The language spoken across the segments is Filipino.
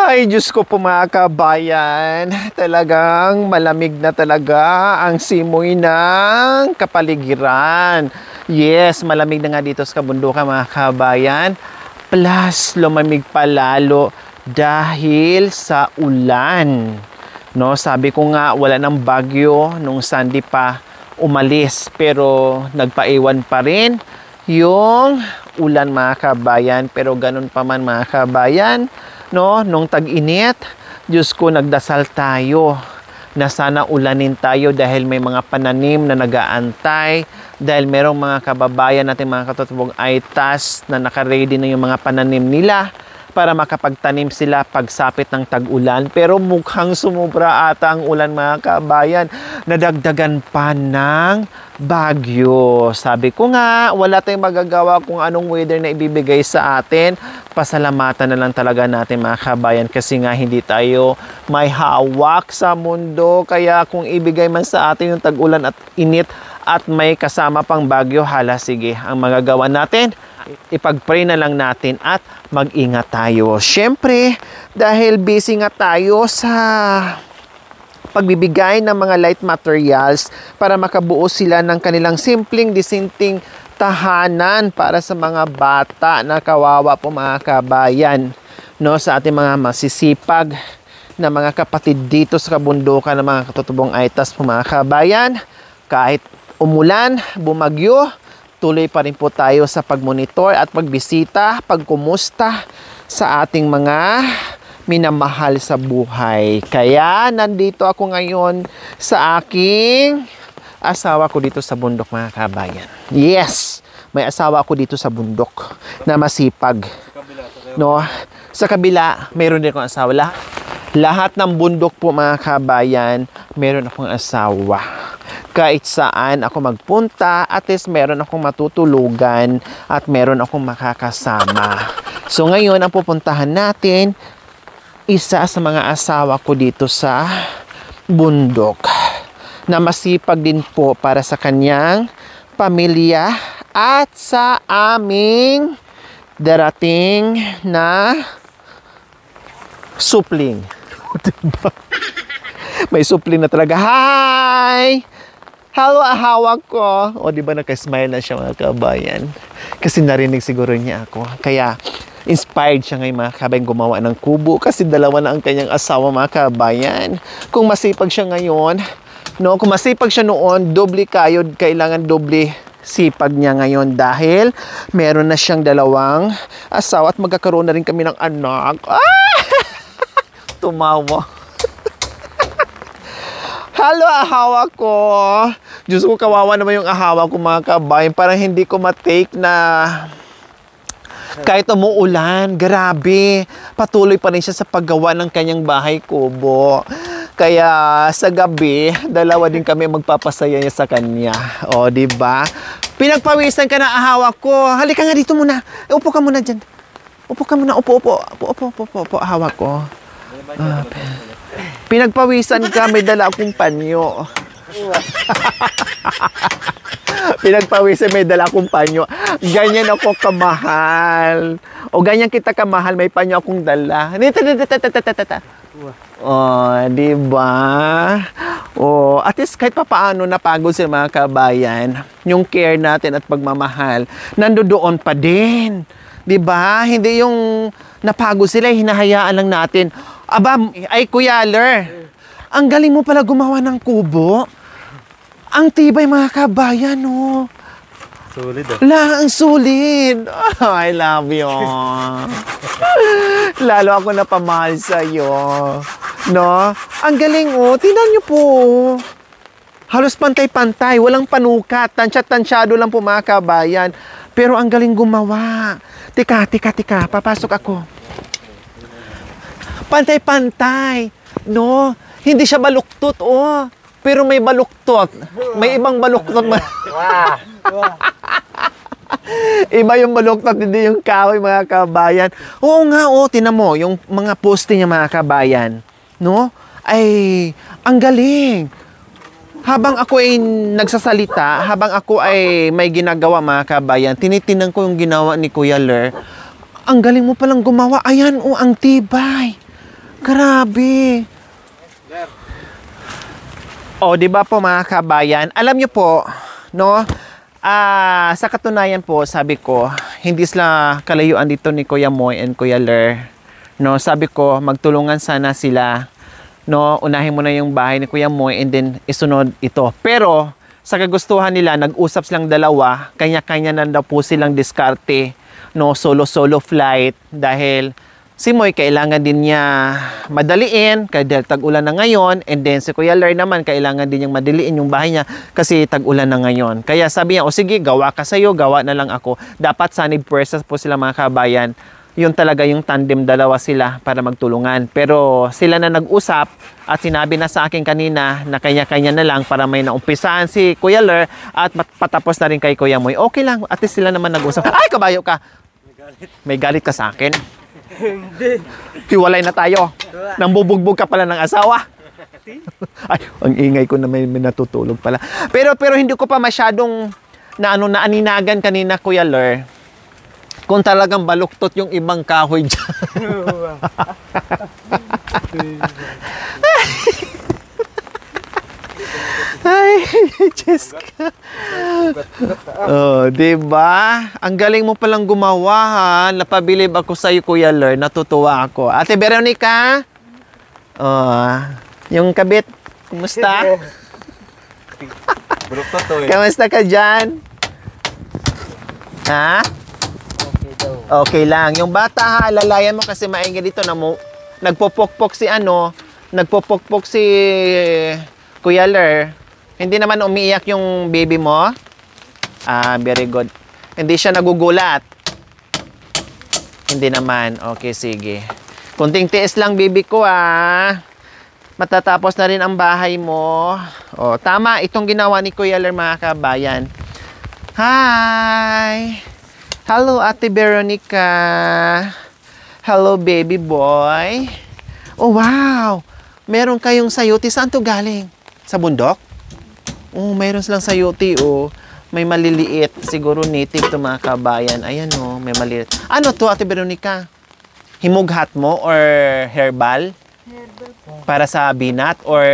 Ay, Diyos ko po mga kabayan, talagang malamig na talaga ang simoy ng kapaligiran. Yes, malamig na nga dito sa kabundukan mga kabayan. Plus, lumamig pa lalo dahil sa ulan. No, sabi ko nga, wala ng bagyo nung Sunday pa umalis. Pero nagpaiwan pa rin yung ulan mga kabayan. Pero ganun pa man mga kabayan, no, nung tag-init, Diyos ko, nagdasal tayo na sana ulanin tayo dahil may mga pananim na nag-aantay, dahil merong mga kababayan natin, mga katutubong ITAS na naka-ready na yung mga pananim nila para makapagtanim sila pagsapit ng tag-ulan. Pero mukhang sumubra ata ang ulan mga kabayan, nadagdagan pa ng bagyo. Sabi ko nga, wala tayong magagawa kung anong weather na ibibigay sa atin. Pasalamatan na lang talaga natin mga kabayan kasi nga hindi tayo may hawak sa mundo. Kaya kung ibigay man sa atin yung tag-ulan at init at may kasama pang bagyo, hala sige, ang magagawa natin, ipag-pray na lang natin at mag-ingat tayo. Siyempre, dahil busy nga tayo sa pagbibigay ng mga light materials para makabuo sila ng kanilang simpleng, disinting tahanan para sa mga bata na kawawa po mga kabayan, no, sa ating mga masisipag na mga kapatid dito sa kabundukan ng mga katutubong ITAS po mga kabayan. Kahit umulan, bumagyo, tuloy pa rin po tayo sa pagmonitor at pagbisita, pagkumusta sa ating mga minamahal sa buhay. Kaya nandito ako ngayon sa aking asawa ko dito sa bundok mga kabayan. Yes, may asawa ako dito sa bundok na masipag. No, sa kabila, mayroon din akong asawa. Lahat ng bundok po mga kabayan, mayroon akong asawa. Kahit saan ako magpunta, at least meron akong matutulugan at meron akong makakasama. So ngayon, ang pupuntahan natin, isa sa mga asawa ko dito sa bundok na masipag din po para sa kanyang pamilya at sa aming darating na supling. May supling na talaga. Hi! Hello, ahawa ko. O, di ba naka-smile na siya mga kabayan? Kasi narinig siguro niya ako. Kaya, inspired siya ngayon mga kabayan gumawa ng kubo. Kasi dalawa na ang kanyang asawa mga kabayan. Kung masipag siya ngayon, no, kung masipag siya noon, doble kayod, kailangan doble sipag niya ngayon. Dahil, meron na siyang dalawang asawa at magkakaroon na rin kami ng anak. Ah! Tumawa. Hello, ahawa ko. Diyos ko, kawawa naman yung ahawa ko mga kabayan. Parang hindi ko matake na kahit umuulan, grabe. Patuloy pa rin siya sa paggawa ng kanyang bahay kubo. Kaya sa gabi, dalawa din kami magpapasaya niya sa kanya. O, diba? Pinagpawisan ka na, ahawa ko. Halika nga dito muna. Upo ka muna dyan. Upo ka muna. Upo, ahawa ko. Pinagpawisan ka, may dala akong panyo. Pinagpawisan, may dala akong panyo. Ganyan ako kamahal. O ganyan kita kamahal, may panyo akong dala. Oh, diba? Oh, at least kahit papaano napagod sila mga kabayan, yung care natin at pagmamahal, nandoon pa din. Diba? Hindi yung napagod sila, hinahayaan lang natin. Aba, ay Kuya Ler, ang galing mo pala gumawa ng kubo. Ang tibay mga kabayan, no? Solid ah. Ang solid. Oh, I love you. Lalo ako napamahal sa'yo. No? Ang galing, oh. Tingnan niyo po. Halos pantay-pantay. Walang panukat. Tansya-tansyado lang po mga kabayan. Pero ang galing gumawa. Tika. Papasok ako. Pantay-pantay. No? Hindi siya baluktot, oh. Pero may baluktot. May ibang baluktot. Iba yung baluktot, hindi yung kahoy, mga kabayan. Oo nga, oh. Tinan mo, yung mga poste niya, mga kabayan. No? Ay, ang galing. Habang ako ay nagsasalita, habang ako ay may ginagawa, mga kabayan, tinitinan ko yung ginawa ni Kuya Ler. Ang galing mo palang gumawa. Ayan, oh, ang tibay. Grabe. O, di ba po mga kabayan? Alam niyo po, no? Sa katunayan po, sabi ko, hindi sila kalayuan dito ni Kuya Moy and Kuya Ler. No, sabi ko, magtulungan sana sila. No, unahin mo na yung bahay ni Kuya Moy and then isunod ito. Pero, sa kagustuhan nila, nag-usap silang dalawa, kanya-kanya na daw po silang diskarte. No, solo-solo flight dahil si Moy kailangan din niya madaliin dahil tag-ulan na ngayon, and then si Kuya Ler naman kailangan din niyang madaliin yung bahay niya kasi tag-ulan na ngayon. Kaya sabi niya, o sige, gawa ka sa'yo, gawa na lang ako. Dapat sanib pwersa po sila mga kabayan. Yun talaga yung tandem, dalawa sila para magtulungan. Pero sila na nag-usap at sinabi na sa akin kanina na kanya-kanya na lang para may naumpisahan si Kuya Ler at patapos na rin kay Kuya Moy. Okay lang, at least sila naman nag-usap. Ay, kabayo ka! May galit ka sa akin? Hindi. Hiwalay na tayo. Nang bubugbog ka pala ng asawa. Ay, ang ingay ko na may natutulog pala. Pero hindi ko pa masyadong naaninagan kanina, Kuya Ler, kung talagang baluktot yung ibang kahoy dyan. Ay, Jessica. Oh, diba? Ang galing mo palang gumawa, ha? Napabilib ako sa'yo, Kuya Ler. Natutuwa ako. Ate Veronica? Oh, yung kabit, kumusta? Kamusta ka dyan? Ha? Okay lang. Yung bata, ha, lalayan mo kasi maingay dito na mo. Nagpopokpok si Kuya Ler. Hindi naman umiiyak yung baby mo. Very good. Hindi siya nagugulat. Hindi naman. Okay, sige. Kunting tiis lang, baby ko, matatapos na rin ang bahay mo. O, tama. Itong ginawa ni Kuya Ler, mga kabayan. Hi! Hello, Ate Veronica. Hello, baby boy. Oh, wow! Meron kayong sayote. Saan to galing? Sa bundok? Oh, mayroon silang sayote, oh. May maliliit. Siguro native to, mga kabayan. Ayan, oh. May maliliit. Ano to, Ate Veronica? Himughat mo or herbal? Herbal po. Para sa binat or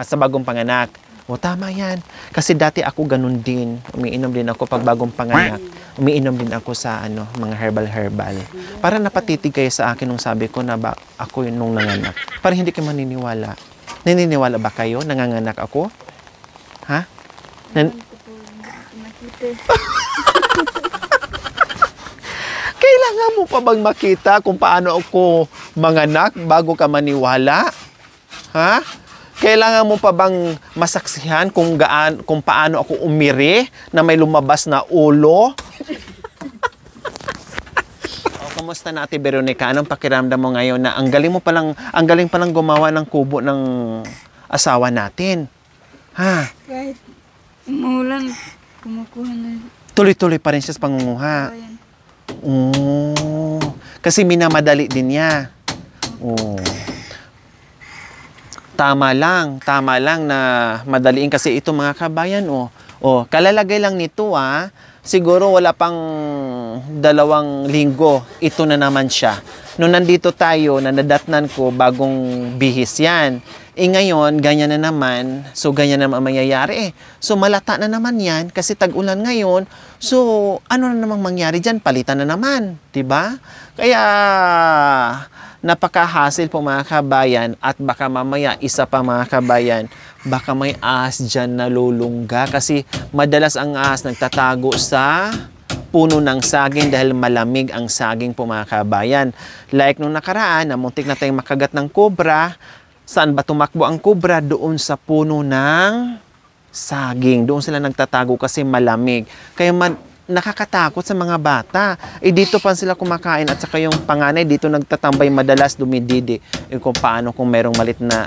sa bagong panganak? O, tama yan. Kasi dati ako ganun din. Umiinom din ako pag bagong panganak. Umiinom din ako sa mga herbal. Para napatitig kayo sa akin nung sabi ko na ako yun nung nanganak. Para hindi kayo maniniwala. Naniniwala ba kayo? Nanganganak ako? Ha? Kailangan mo pa bang makita kung paano ako manganak bago ka maniwala? Ha? Kailangan mo pa bang masaksihan kung paano ako umiri na may lumabas na ulo? Kumusta na, Ate Veronica? Anong pakiramdam mo ngayon na ang galing palang gumawa ng kubo ng asawa natin? Ha? Kahit umulan, kumukuha na. Tuloy-tuloy pa rin siya sa pangunguha. Ayan. Kasi minamadali din niya. Oh. Tama lang na madaliin kasi ito, mga kabayan, kalalagay lang nito, siguro wala pang 2 linggo, ito na naman siya. Nung nandito tayo, nadatnan ko, bagong bihis yan. Ngayon, ganyan na naman. So, ganyan na mangyayari. So, malata na naman yan kasi tag-ulan ngayon. So, ano na namang mangyari dyan? Palitan na naman. Diba? Kaya, napaka-hassle po, mga kabayan. At baka mamaya, isa pa, mga kabayan, baka may ahas dyan na lulungga. Kasi madalas ang ahas nagtatago sa puno ng saging dahil malamig ang saging po, mga kabayan. Like nung nakaraan, namuntik na tayong makagat ng kobra. Saan ba tumakbo ang kobra? Doon sa puno ng saging. Doon sila nagtatago kasi malamig. Kaya nakakatakot sa mga bata. Dito pa sila kumakain at saka yung panganay dito nagtatambay, madalas dumididi. Kung merong malit na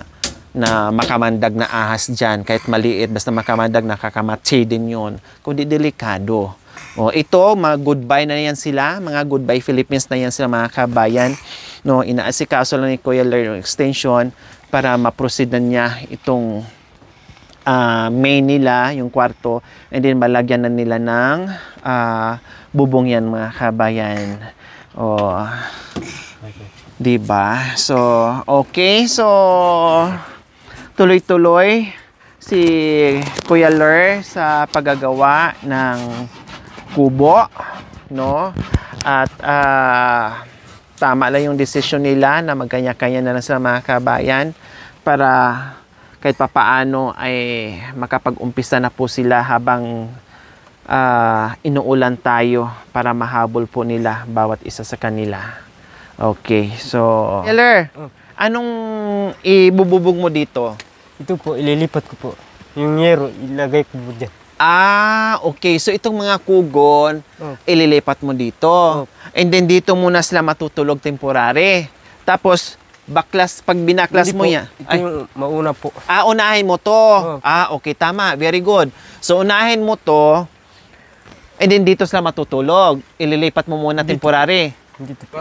makamandag na ahas dyan, kahit maliit, basta makamandag, nakakamatsi din yun. Kundi delikado. Ito, mga goodbye na yan sila. Mga goodbye Philippines na yan sila, mga kabayan. Inaasikaso lang ni Kuya Ler yung extension para ma-proceed na niya itong main nila, yung kwarto, and then malagyan na nila ng bubong yan, mga kabayan. Diba? So, okay. So, tuloy-tuloy si Kuya Ler sa paggagawa ng kubo, no? At tama lang yung desisyon nila na magkanya-kanya na lang sa mga kabayan para kahit papaano ay makapag-umpisa na po sila habang inuulan tayo para mahabol po nila bawat isa sa kanila. Okay, so... Eller, anong ibububog mo dito? Ito po, ililipat ko po. Yung yero, ilagay ko po dyan. Okay. So itong mga kugon, ililipat mo dito. And then dito muna sila matutulog temporary. Tapos, pag binaklas Hindi mo po, yan. Ito yung mauna po. Unahin mo to. Okay, tama. Very good. So unahin mo to. And then dito sila matutulog. Ililipat mo muna temporary. Dito po.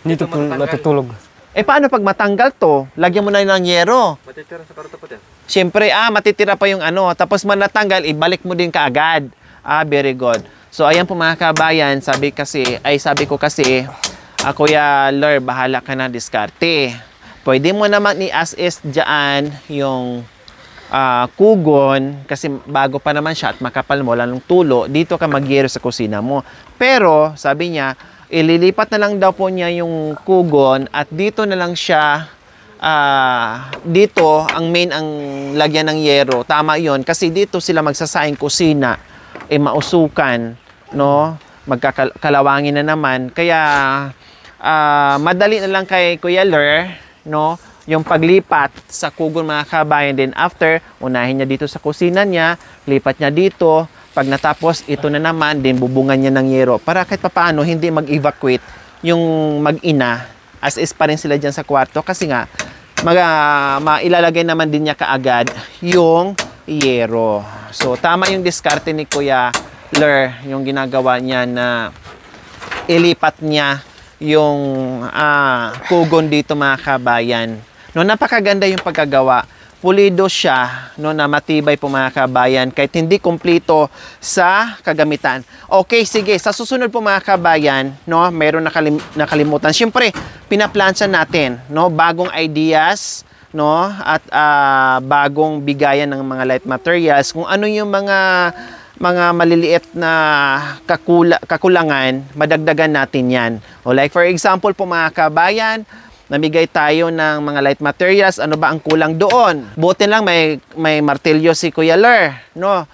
Dito po matutulog. Paano pag matanggal to? Lagyan mo na ng yero. Matitira sa karto po dyan. Siyempre, matitira pa yung ano. Tapos man natanggal, ibalik mo din kaagad. Very good. So, ayan po mga kabayan, sabi ko kasi, Kuya Ler, bahala ka na diskarte. Pwede mo naman i-assist dyan yung kugon, kasi bago pa naman siya at makapal mo lang ng tulo, dito ka magyero sa kusina mo. Pero, sabi niya, ililipat na lang daw po niya yung kugon at dito na lang siya dito ang lagyan ng yero. Tama 'yon kasi dito sila magsasayang kusina mausukan, no? Magkakalawangin na naman. Kaya madali na lang kay Kuya Ler, no? Yung paglipat sa kugon mga kabayan, din after unahin niya dito sa kusina niya, lipat niya dito. Pag natapos, ito na naman, din bubungan niya ng yero para kahit papaano hindi mag-evacuate yung mag-ina, as is pa rin sila dyan sa kwarto kasi nga, mailalagay naman din niya kaagad yung yero. So, tama yung diskarte ni Kuya Ler, yung ginagawa niya na ilipat niya yung kugon dito mga kabayan. No, napakaganda yung pagkagawa. Pulido siya, no, na matibay po mga kabayan kahit hindi kumpleto sa kagamitan. Okay, sige. Sa susunod po mga kabayan, no, mayroon nakalimutan. Siyempre, pinaplansya natin, no, bagong ideas, no, at bagong bigayan ng mga light materials. Kung ano yung mga maliliit na kakulangan, madagdagan natin yan. O like for example po mga kabayan, namigay tayo ng mga light materials. Ano ba ang kulang doon? Buti lang may martilyo si Kuya Ler, no?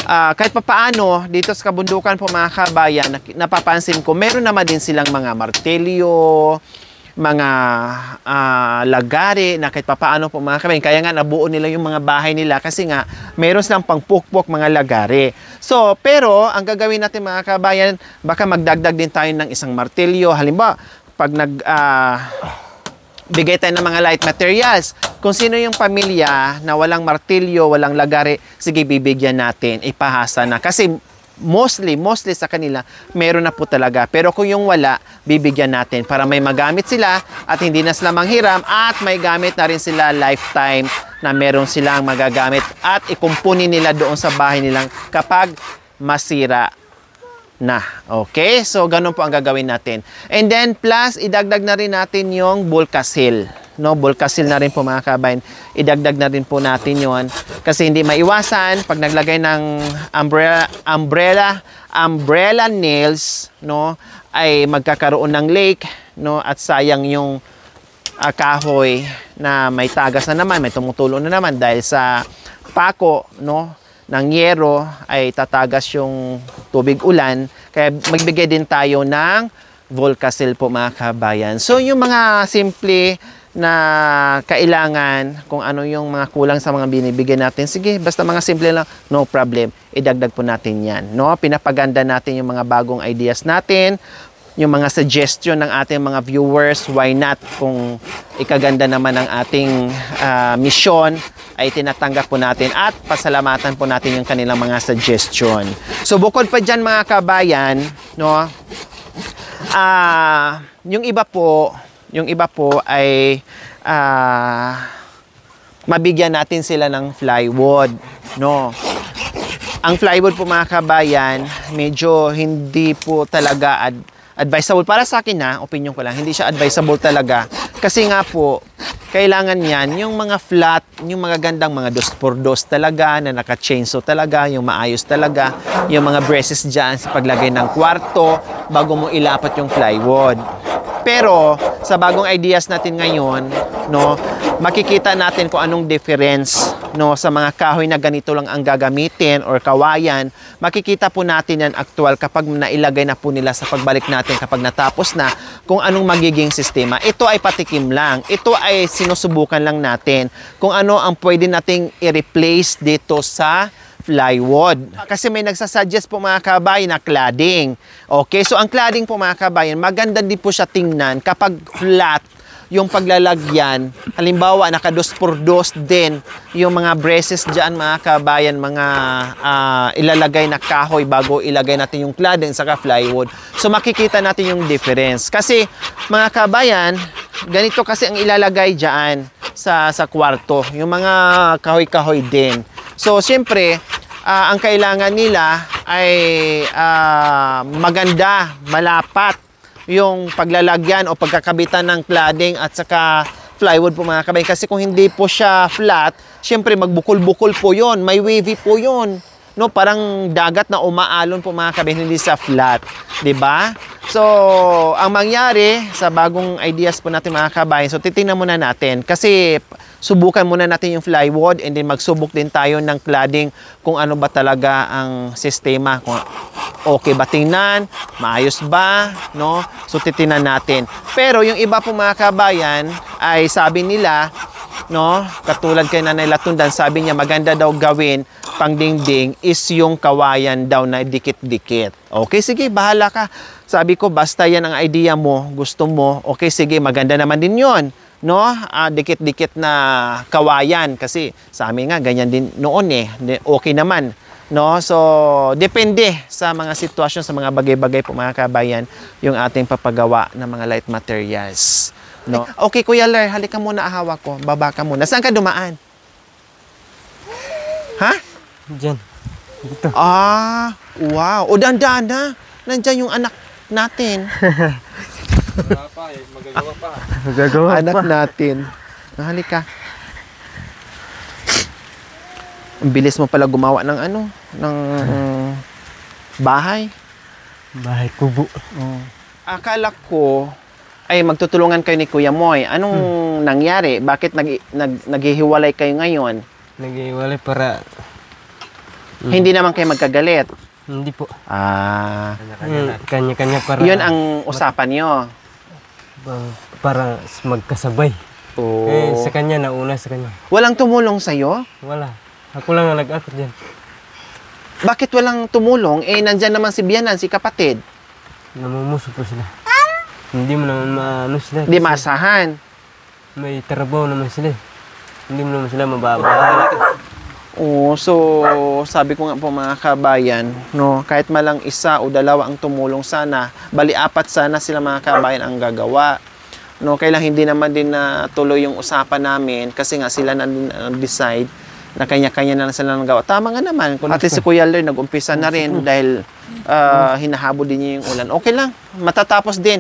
Kahit papaano, dito sa kabundukan po mga kabayan, napapansin ko, meron naman din silang mga martilyo, mga lagari, na kahit papaano po mga kabayan. Kaya nga nabuo nila yung mga bahay nila kasi nga, meron silang pangpukpok mga lagari. So, pero, ang gagawin natin mga kabayan, baka magdagdag din tayo ng isang martilyo. Halimbawa, pag bigay tayo ng mga light materials. Kung sino yung pamilya na walang martilyo, walang lagari, sige, bibigyan natin, ipahasa na. Kasi mostly sa kanila, meron na po talaga. Pero kung yung wala, bibigyan natin para may magamit sila at hindi na sila manghiram at may gamit na rin sila lifetime na meron silang magagamit at ikumpuni nila doon sa bahay nilang kapag masira na. Okay? So, ganun po ang gagawin natin. And then, plus, idagdag na rin natin yung Bulkasil. No? Bulkasil na rin po mga kabayan. Idagdag na rin po natin yon kasi hindi maiwasan pag naglagay ng umbrella nails, no, ay magkakaroon ng leak, no, at sayang yung kahoy na may tagas na naman, may tumutulo na naman dahil sa pako, no, ng yero ay tatagas yung tubig ulan. Kaya magbigay din tayo ng Volcasil po mga kabayan. So yung mga simple na kailangan, kung ano yung mga kulang sa mga binibigay natin, sige, basta mga simple lang, no problem, idagdag po natin yan. No? Pinapaganda natin yung mga bagong ideas natin, yung mga suggestion ng ating mga viewers, why not, kung ikaganda naman ang ating mission, ay tinatanggap po natin at pasalamatan po natin yung kanilang mga suggestion. So bukod pa dyan mga kabayan, no, yung iba po ay mabigyan natin sila ng plywood, no. Ang plywood po mga kabayan, medyo hindi po talaga advisable. Para sa akin na, opinion ko lang, hindi siya advisable talaga. Kasi nga po, kailangan yan, yung mga flat, yung mga gandang mga dos por dos talaga, na naka-chainsaw talaga, yung maayos talaga, yung mga braces dyan sa paglagay ng kwarto, bago mo ilapat yung plywood. Pero, sa bagong ideas natin ngayon, no, makikita natin kung anong difference, no, sa mga kahoy na ganito lang ang gagamitin or kawayan. Makikita po natin yan actual kapag nailagay na po nila sa pagbalik natin kapag natapos na kung anong magiging sistema. Ito ay patikim lang. Ito ay sinusubukan lang natin kung ano ang pwede nating i-replace dito sa plywood. Kasi may nagsasuggest po mga kabayan na cladding. Okay, so ang cladding po mga kabayan, maganda din po siya tingnan kapag flat yung paglalagyan. Halimbawa, naka dos por dos din yung mga braces dyan mga kabayan, mga ilalagay na kahoy bago ilagay natin yung cladding saka plywood. So makikita natin yung difference. Kasi mga kabayan, ganito kasi ang ilalagay dyan sa kwarto. Yung mga kahoy-kahoy din. So, siyempre, ang kailangan nila ay maganda, malapat yung paglalagyan o pagkakabitan ng cladding at saka plywood po mga kabayan. Kasi kung hindi po siya flat, siyempre magbukol-bukol po yon, may wavy po yon. No, parang dagat na umaalon po mga kabayan, hindi sa flat. 'Di ba? So, ang mangyari sa bagong ideas po natin mga kabayan, so titingnan muna natin. Kasi subukan muna natin yung plywood and then magsubok din tayo ng cladding kung ano ba talaga ang sistema. Kung okay ba tingnan, maayos ba, no? So titingnan natin. Pero yung iba po mga kabayan ay sabi nila, no, katulad kay Nanay Latundan, sabi niya maganda daw gawin pang dingding is yung kawayan daw na dikit-dikit. Okay, sige, bahala ka. Sabi ko, basta yan ang idea mo, gusto mo, okay, sige, maganda naman din yon, no? Dikit-dikit na kawayan kasi sa amin nga ganyan din noon eh. Okay naman, no? So, depende sa mga sitwasyon, sa mga bagay-bagay po mga kabayan, yung ating papagawa ng mga light materials. No? Okay, Kuya Ler, halika muna, ahawa ko. Baba ka muna. Saan ka dumaan? Ha? Diyan. Dito. Ah, wow. O, dahan-dahan na. Nandyan yung anak natin. Magagawa Anak pa. natin. Halika. Ang bilis mo pala gumawa ng ano, ng bahay. Bahay kubo. Akala ko ay magtutulungan kayo ni Kuya Moy. Anong nangyari? Bakit naghihiwalay kayo ngayon? Nag-iwalay para Hindi naman kayo magkagalit. hindi po. Kanya-kanya para Yun ang usapan nyo. para magkasabay. Oh. Sa kanya nauna sa kanya. Walang tumulong sa'yo? Wala. Ako lang ang nag-akit diyan. Bakit walang tumulong? Eh, nandyan naman si Bianan, si kapatid. Namumuso po sila. Hindi mo naman maano sila. Di kasi masahan. may trabaho naman sila. Hindi mo naman sila mababahala. Oo, so sabi ko nga po mga kabayan, no, kahit malang isa o dalawa ang tumulong sana, bali apat sana sila mga kabayan ang gagawa. No, kailang hindi naman din na tuloy yung usapan namin kasi nga sila na decide na kanya-kanya na lang sila ng gawa. Tama nga naman, kung si Kuya Ler nag-umpisa na rin dahil hinahabol din niya yung ulan. Okay lang, matatapos din.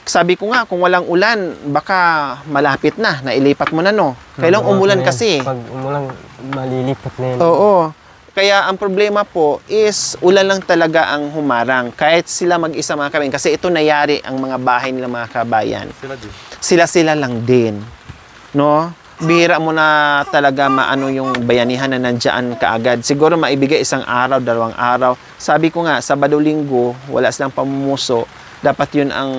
Sabi ko nga, kung walang ulan, baka malapit na, nailipat mo na, no? Kailang umulan kasi. Pag umulan, malilipat na yan. Oo. Kaya ang problema po is ulan lang talaga ang humarang. Kahit sila mag-isa mga kabayan. Kasi ito nayari ang mga bahay nila mga kabayan. Sila lang din. No? Bihira mo na talaga maano yung bayanihan na nandiyan kaagad. Siguro maibigay isang araw, 2 araw. Sabi ko nga, Sabado, Linggo, wala silang pamumuso. Dapat yun ang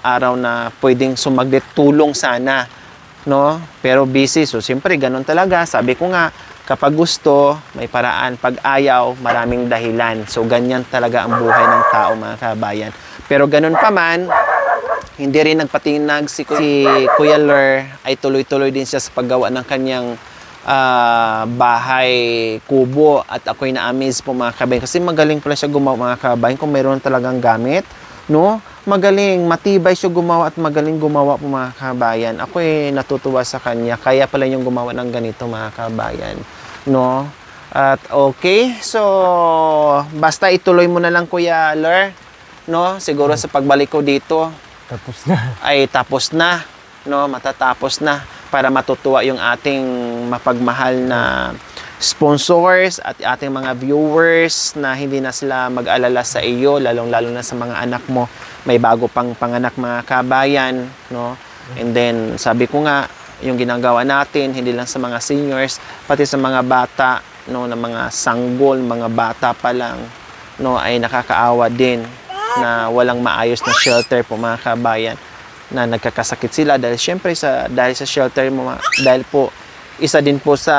araw na pwedeng sumaglit tulong sana. No? Pero busy. So, siyempre, ganun talaga. Sabi ko nga, kapag gusto, may paraan. Pag ayaw, maraming dahilan. So, ganyan talaga ang buhay ng tao, mga kabayan. Pero ganun pa man, hindi rin nagpatinag si Kuya Ler, ay tuloy-tuloy din siya sa paggawa ng kanyang bahay kubo. At ako'y na-amaze po mga kabayan. Kasi magaling pala siya gumawa mga kabayan kung mayroon talagang gamit. No? Magaling, matibay siya gumawa at magaling gumawa po mga kabayan. Ako'y natutuwa sa kanya. Kaya pala yung gumawa ng ganito mga kabayan. No? At okay, so basta ituloy mo na lang Kuya Ler. no? Siguro sa pagbalik ko dito Tapos na. ay tapos na, no? Matatapos na para matutuwa yung ating mapagmahal na sponsors at ating mga viewers na hindi na sila mag-alala sa iyo, lalong-lalo na sa mga anak mo. May bago pang panganak mga kabayan, no? And then, sabi ko nga, yung ginagawa natin, hindi lang sa mga seniors, pati sa mga bata, no, na mga sanggol, mga bata pa lang, no, ay nakakaawa din na walang maayos na shelter po mga kabayan, na nagkakasakit sila dahil syempre dahil sa shelter mo, dahil po isa din po sa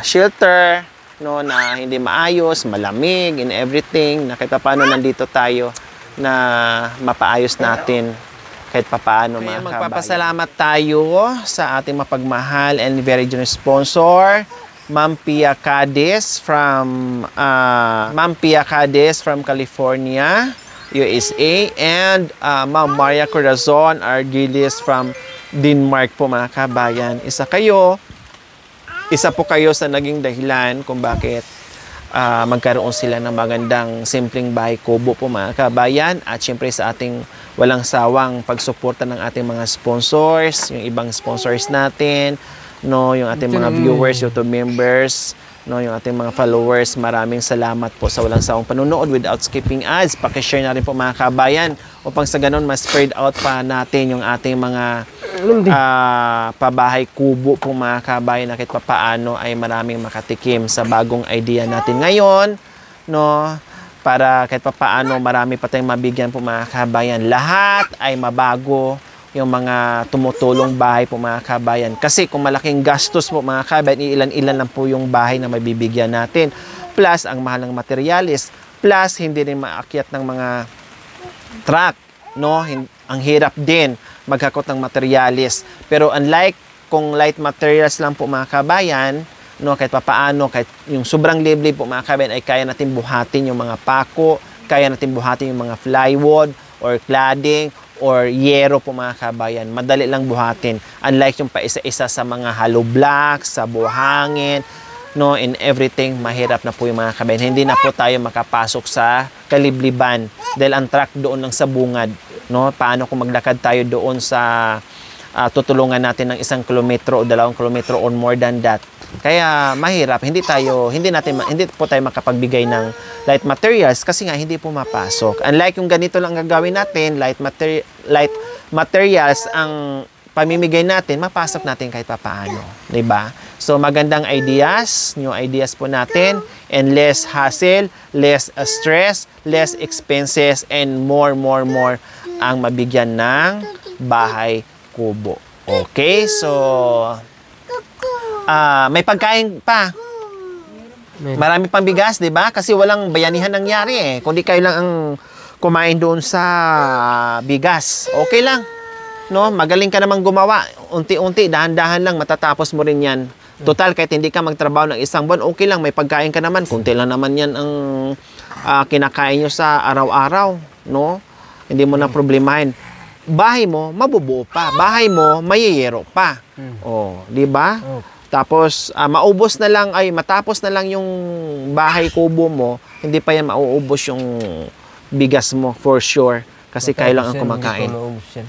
shelter, no, na hindi maayos, malamig and everything, na kahit paano nandito tayo na mapaayos natin kahit papaano mga kabayan. Magpapasalamat tayo sa ating mapagmahal and very generous sponsor, Ma'am Pia Cadiz from California, USA, and Ma'am Maria Corazon Argilis from Denmark po mga kabayan. Isa po kayo sa naging dahilan kung bakit magkaroon sila ng magandang simpleng bahay kubo po mga kabayan, at syempre sa ating walang sawang pagsuporta ng ating mga sponsors, yung ibang sponsors natin, no, yung ating mga viewers, YouTube members, no, yung ating mga followers. Maraming salamat po sa walang sawang panunood without skipping ads. Paki-share na rin po mga kabayan upang sa ganun mas spread out pa natin yung ating mga pabahay kubo po mga kabayan, na kahit papaano ay maraming makatikim sa bagong idea natin ngayon, no, para kahit papaano marami pa tayong mabigyan po mga kabayan. Lahat ay mabago yung mga tumutulong bahay po mga kabayan. Kasi kung malaking gastos po mga kabayan, ilan-ilan lang po yung bahay na mabibigyan natin. Plus, ang mahal ng materialis. Plus, hindi rin maakyat ng mga truck, no? Ang hirap din maghakot ng materialis. Pero unlike kung light materials lang po mga kabayan, no, kahit papaano, kahit yung sobrang liblib po mga kabayan, ay kaya natin buhatin yung mga pako, kaya natin buhatin yung mga plywood or cladding or yero po mga kabayan. Madali lang buhatin. Unlike yung paisa-isa sa mga hollow blocks, sa buhangin, no, and everything, mahirap na po yung mga kabayan. Hindi na po tayo makapasok sa kalibliban dahil ang truck doon lang sa bungad, no? Paano kung maglakad tayo doon sa tutulungan natin ng 1 kilometro o 2 kilometro or more than that? Kaya mahirap, hindi po tayo makapagbigay ng light materials kasi nga hindi po mapasok. Unlike yung ganito lang gagawin natin, light materials ang pamimigay natin, mapasok natin kahit papaano, 'di ba? So magandang ideas, new ideas po natin, and less hassle, less stress, less expenses, and more ang mabigyan ng bahay kubo. Okay, so may pagkain pa. Marami pang bigas, 'di ba? Kasi walang bayanihan nangyari eh. Kundi kayo lang ang kumain doon sa bigas. Okay lang. No, magaling ka namang gumawa. Unti-unti, dahan-dahan lang matatapos mo rin 'yan. Total, kahit hindi ka magtrabaho ng 1 buwan, okay lang, may pagkain ka naman. Kunti lang naman 'yan ang kinakain nyo sa araw-araw, no? Hindi mo na problemahin. Bahay mo, mabubuo pa. Bahay mo, mayayero pa. Oh, 'di ba? Tapos, matapos na lang yung bahay kubo mo, hindi pa yan mauubos yung bigas mo, for sure. Kasi kayo lang ang kumakain.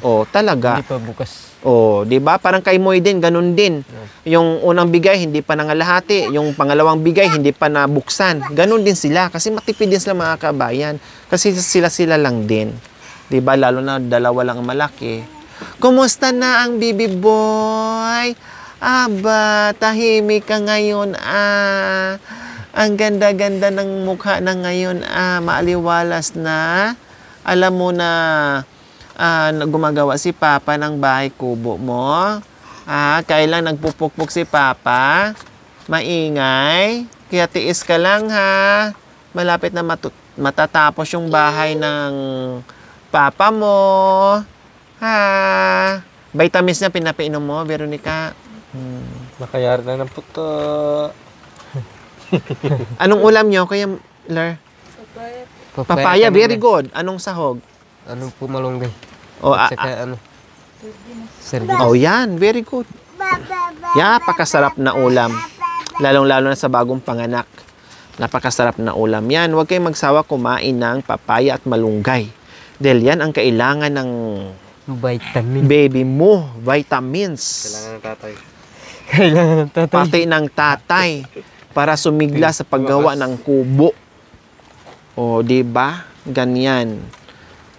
Oh, talaga. Hindi pa bukas. Oh, 'di ba? Parang kay Moy din, ganun din. Yung unang bigay hindi pa nangalahati, yung pangalawang bigay hindi pa nabuksan. Ganun din sila kasi matipid din sila mga kabayan. Kasi sila lang din. 'Di ba? Lalo na dalawa lang malaki. Kumusta na ang baby boy? Aba, tahimik ka ngayon, Ang ganda-ganda ng mukha na ngayon, maaliwalas na. Alam mo na gumagawa si Papa ng bahay kubo mo. Kailan nagpupukpuk si Papa? Maingay. Kaya tiis ka lang ha. Malapit na matatapos yung bahay ng Papa mo. Vitamins na pinapainom mo, Veronica? Nakayari na ng puto. Anong ulam nyo, Kuya Lar? Papaya, very good. Anong sahog? Anong pumalunggay? Saka sardinas. Oh, yan. Very good. Pakasarap na ulam. Lalong-lalo na sa bagong panganak. Napakasarap na ulam yan. Huwag kayong magsawa kumain ng papaya at malunggay. Dahil yan ang kailangan ng Vitamin. baby mo. Vitamins. Kailangan ng tatay. Kailangan ng tatay. Pati ng tatay. Para sumigla sa paggawa ng kubo. O, di ba? Ganyan.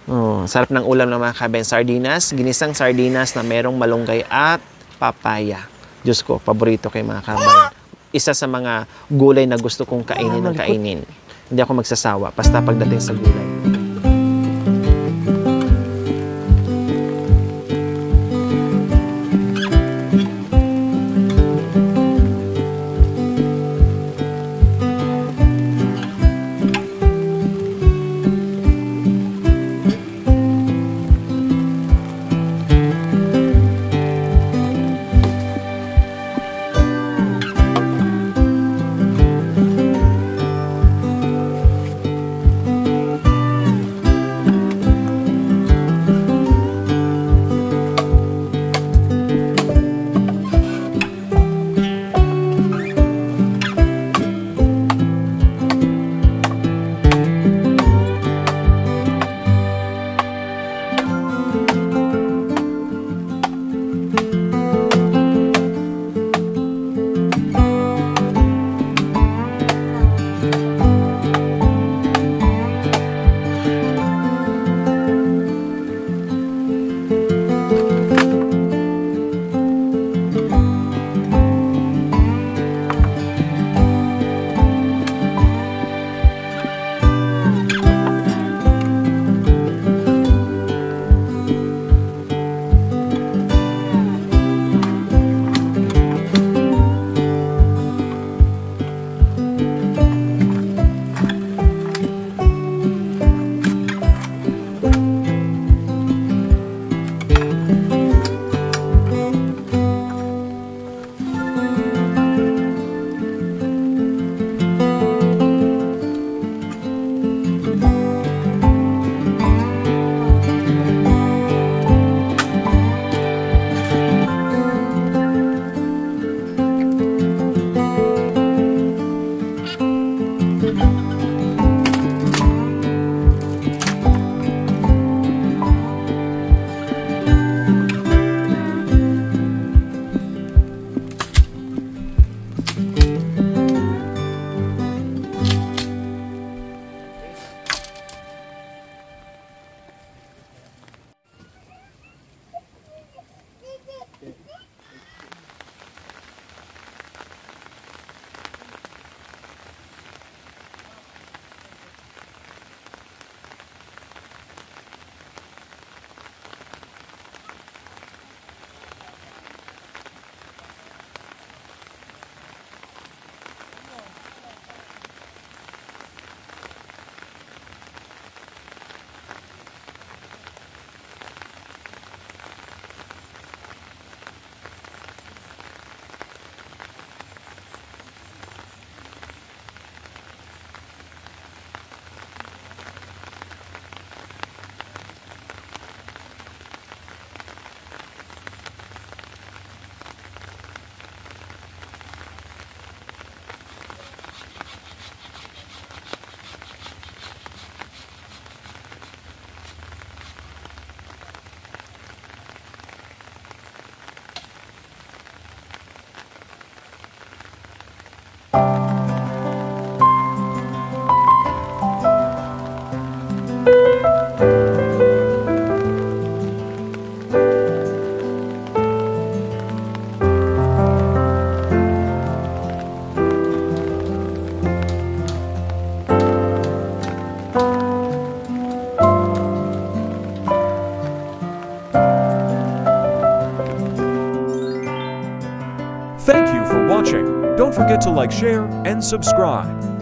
Oh, sarap ng ulam ng mga kabayan. Sardinas. Ginisang sardinas na merong malunggay at papaya. Diyos ko, paborito kay mga kabayan. Isa sa mga gulay na gusto kong kainin ng kainin. Hindi ako magsasawa. Basta pagdating sa gulay. Thank you for watching. Don't forget to like, share, and subscribe.